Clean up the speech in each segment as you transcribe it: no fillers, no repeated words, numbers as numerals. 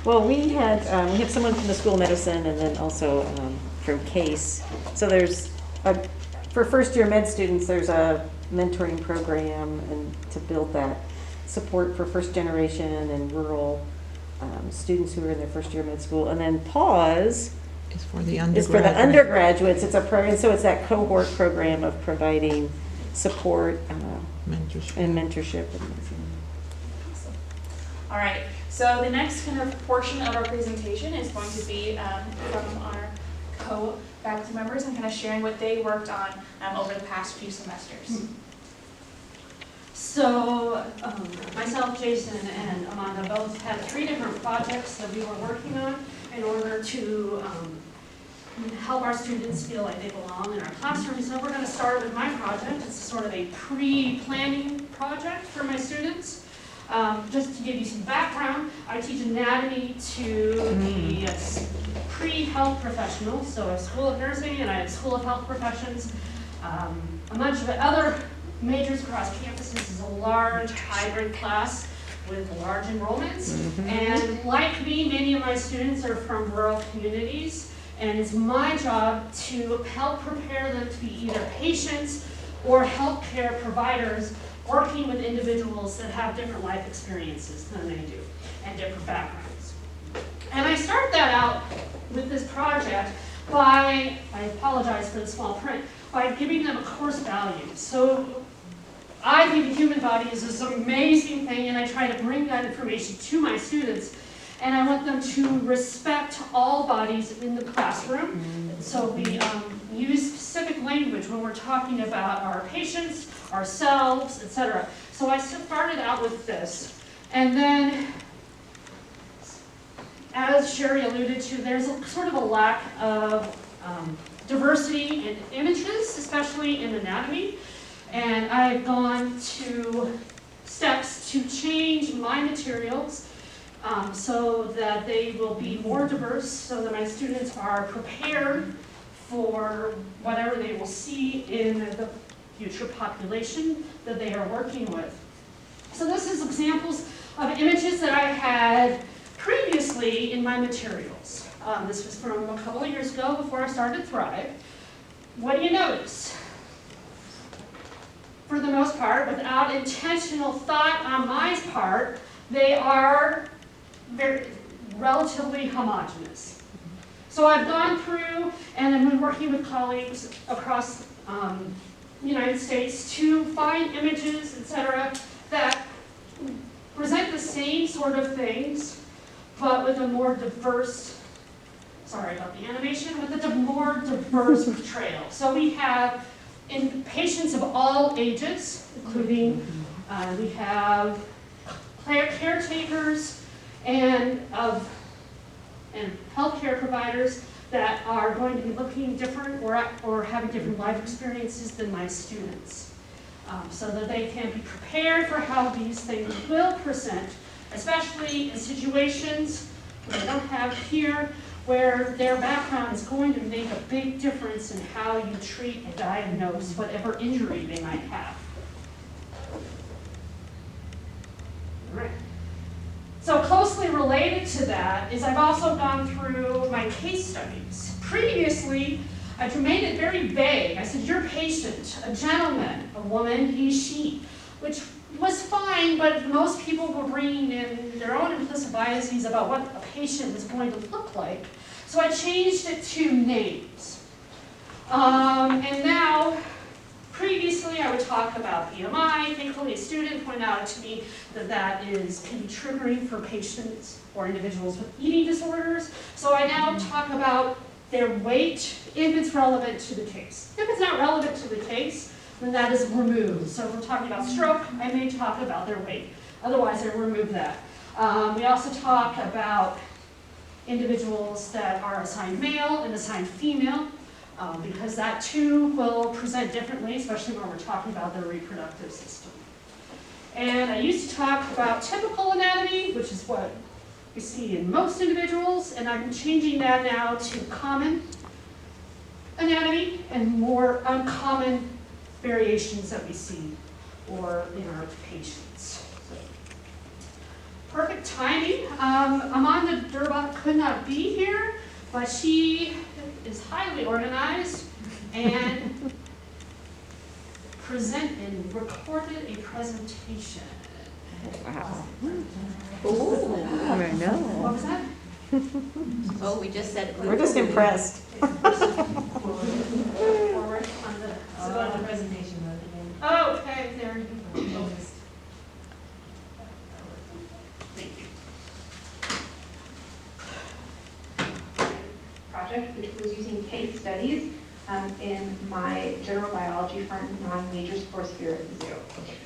Well, we have someone from the School of Medicine and then also from CASE. So for first-year med students, there's a mentoring program and to build that support for first generation and rural students who are in their first year of med school. And then PAWS Is for the is for the undergraduates. It's a program, so it's that cohort program of providing support Mentorship. and mentorship. Awesome. All right, so the next kind of portion of our presentation is going to be from our co-faculty members and kind of sharing what they worked on over the past few semesters. So myself, Jason, and Amanda both had 3 different projects that we were working on in order to help our students feel like they belong in our classroom. So we're going to start with my project. It's sort of a pre-planning project for my students. Just to give you some background, I teach anatomy to the pre-health professionals, so I have School of Nursing and I have School of Health Professions. A bunch of other majors across campuses. Is a large hybrid class with large enrollments. And like me, many of my students are from rural communities, and it's my job to help prepare them to be either patients or healthcare providers working with individuals that have different life experiences than they do and different backgrounds. And I start that out with this project by, I apologize for the small print, by giving them a course value. So I think the human body is this amazing thing, and I try to bring that information to my students, and I want them to respect all bodies in the classroom. So we use specific language when we're talking about our patients, ourselves, etc. So I started out with this, and then, as Sherry alluded to, there's sort of a lack of diversity in images, especially in anatomy. And I've gone to steps to change my materials so that they will be more diverse, so that my students are prepared for whatever they will see in the future population that they are working with. So this is examples of images that I had previously in my materials. This was from a couple of years ago before I started Thrive. What do you notice? For the most part, without intentional thought on my part, they are relatively homogeneous. So I've gone through and I've been working with colleagues across the United States to find images, etc., that present the same sort of things, but with a more diverse, sorry about the animation, with a more diverse portrayal. So we have in patients of all ages, including we have caretakers and healthcare providers that are going to be looking different or having different life experiences than my students, so that they can be prepared for how these things will present, especially in situations that I don't have here, where their background is going to make a big difference in how you treat and diagnose whatever injury they might have. All right. So closely related to that is I've also gone through my case studies. Previously, I made it very vague. I said, your patient, a gentleman, a woman, he, she, which was fine, but most people were bringing in their own implicit biases about what a patient was going to look like. So I changed it to names. And now, previously I would talk about BMI. Thankfully, a student pointed out to me that that can be triggering for patients or individuals with eating disorders. So I now talk about their weight if it's relevant to the case. If it's not relevant to the case, then that is removed. So if we're talking about stroke, I may talk about their weight. Otherwise, I remove that. We also talk about individuals that are assigned male and assigned female, because that too will present differently, especially when we're talking about their reproductive system. And I used to talk about typical anatomy, which is what we see in most individuals, and I'm changing that now to common anatomy and more uncommon variations that we see or in our patients. So, perfect perfect timing. Amanda Durbach could not be here, but she is highly organized and recorded a presentation. Wow. Ooh. I know. What was that? Oh, we just said. We're just impressed. Forward on the. So go to the presentation mode again. Oh, okay, there you go. Thank you. Project, which was using case studies in my general biology for non-majors course here at the zoo.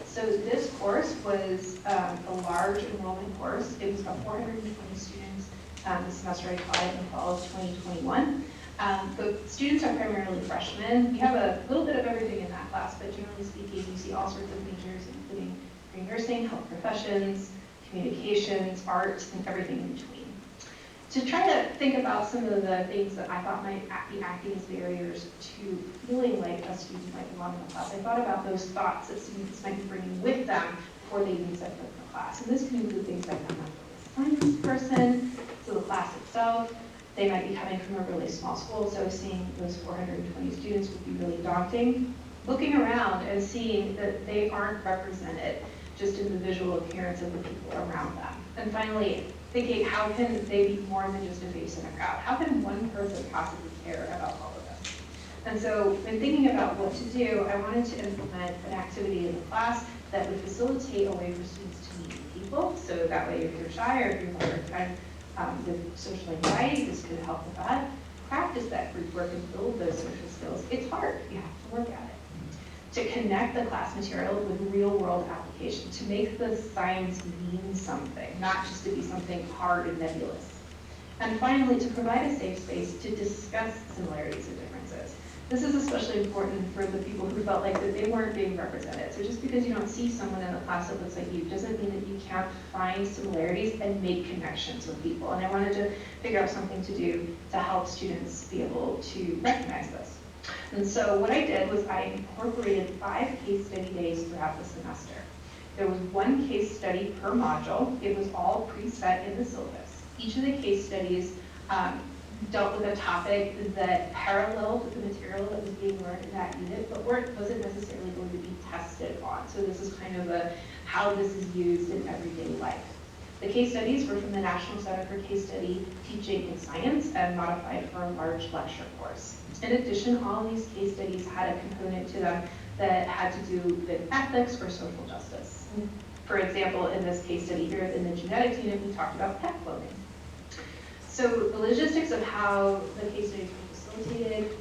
So this course was a large enrollment course. It was about 420 students the semester I taught in the fall of 2021. The students are primarily freshmen. You have a little bit of everything in that class, but generally speaking, you see all sorts of majors, including green nursing, health professions, communications, arts, and everything in between. To try to think about some of the things that I thought might be acting as barriers to feeling like a student might belong in the class, I thought about those thoughts that students might be bringing with them before they even set foot in the class. And this can include things like I'm not really a science person, so the class itself. They might be coming from a really small school, so seeing those 420 students would be really daunting. Looking around and seeing that they aren't represented just in the visual appearance of the people around them. And finally, thinking how can they be more than just a face in a crowd? How can one person possibly care about all of this? And so when thinking about what to do, I wanted to implement an activity in the class that would facilitate a way for students to meet people. So that way, if you're shy or if you're with social anxiety, this could help with that. Practice that group work and build those social skills. It's hard, you have to work at it. To connect the class material with real world application, to make the science mean something, not just to be something hard and nebulous. And finally, to provide a safe space to discuss similarities and differences. This is especially important for the people who felt like that they weren't being represented. So just because you don't see someone in the class that looks like you doesn't mean that you can't find similarities and make connections with people. And I wanted to figure out something to do to help students be able to recognize this. And so what I did was I incorporated 5 case study days throughout the semester. There was 1 case study per module. It was all preset in the syllabus. Each of the case studies dealt with a topic that paralleled the material that was being learned in that unit, but wasn't necessarily going to be tested on. So this is kind of how this is used in everyday life. The case studies were from the National Center for Case Study Teaching in Science and modified for a large lecture course. In addition, all of these case studies had a component to them that had to do with ethics or social justice. For example, in this case study here in the genetics unit, we talked about pet cloning. So the logistics of how the case studies were facilitated,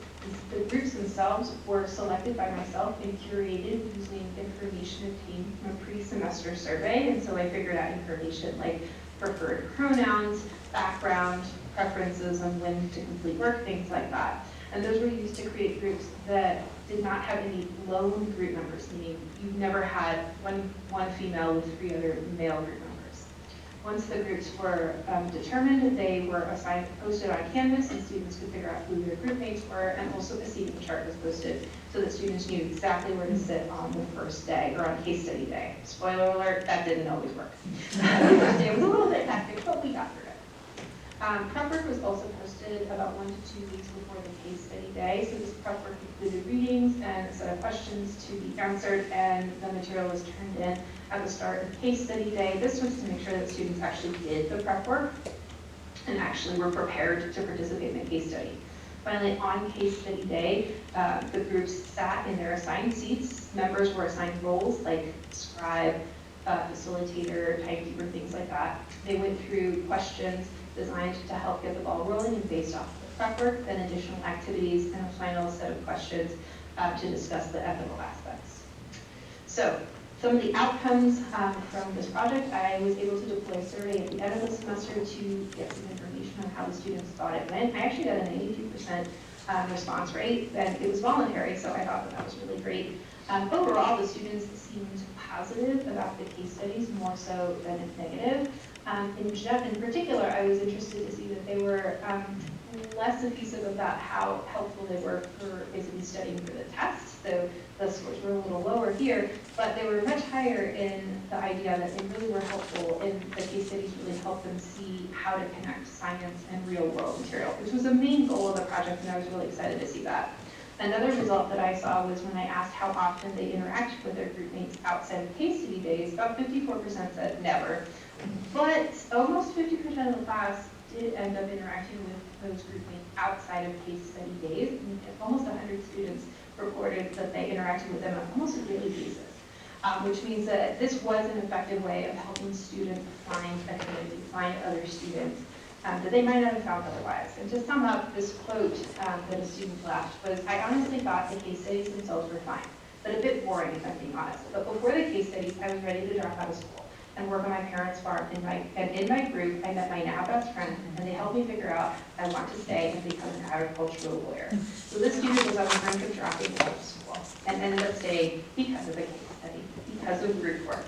the groups themselves were selected by myself and curated using information obtained from a pre-semester survey. And so I figured out information like preferred pronouns, background, preferences on when to complete work, things like that. And those were used to create groups that did not have any lone group members, meaning you never had one female with 3 other male group members. Once the groups were determined, they were assigned, posted on Canvas, and students could figure out who their group mates were, and also a seating chart was posted so that students knew exactly where to sit on the first day, or on case study day. Spoiler alert, that didn't always work. The first day was a little bit hectic, but we got through it. Prep work was also posted about 1 to 2 weeks before the case study day. So this prep work included readings and a set of questions to be answered, and the material was turned in at the start of case study day. This was to make sure that students actually did the prep work and actually were prepared to participate in the case study. Finally, on case study day, the groups sat in their assigned seats. Members were assigned roles like scribe, facilitator, timekeeper, things like that. They went through questions designed to help get the ball rolling and based off the prep work, then additional activities, and a final set of questions to discuss the ethical aspects. So some of the outcomes from this project, I was able to deploy a survey at the end of the semester to get some information on how the students thought it went. I actually got an 82% response rate, and it was voluntary, so I thought that was really great. Overall, the students seemed positive about the case studies more so than negative. In particular, I was interested to see that they were less effusive about how helpful they were for basically studying for the test. So the scores were a little lower here, but they were much higher in the idea that they really were helpful, and the case studies really helped them see how to connect science and real world material, which was the main goal of the project, and I was really excited to see that. Another result that I saw was when I asked how often they interacted with their group mates outside of case study days, about 54% said never, but almost 50% of the class did end up interacting with those group mates outside of case study days. And almost 100 students reported that they interacted with them on almost a daily basis, which means that this was an effective way of helping students find a community, find other students that they might not have found otherwise. And to sum up, this quote that a student flashed was, "I honestly thought the case studies themselves were fine, but a bit boring if I'm being honest. But before the case studies, I was ready to drop out of school and work on my parents' farm. And in my group, I met my now best friend, and they helped me figure out I want to stay and become an agricultural lawyer." So this student was on the brink of dropping out of school and ended up staying because of the case study, because of group work.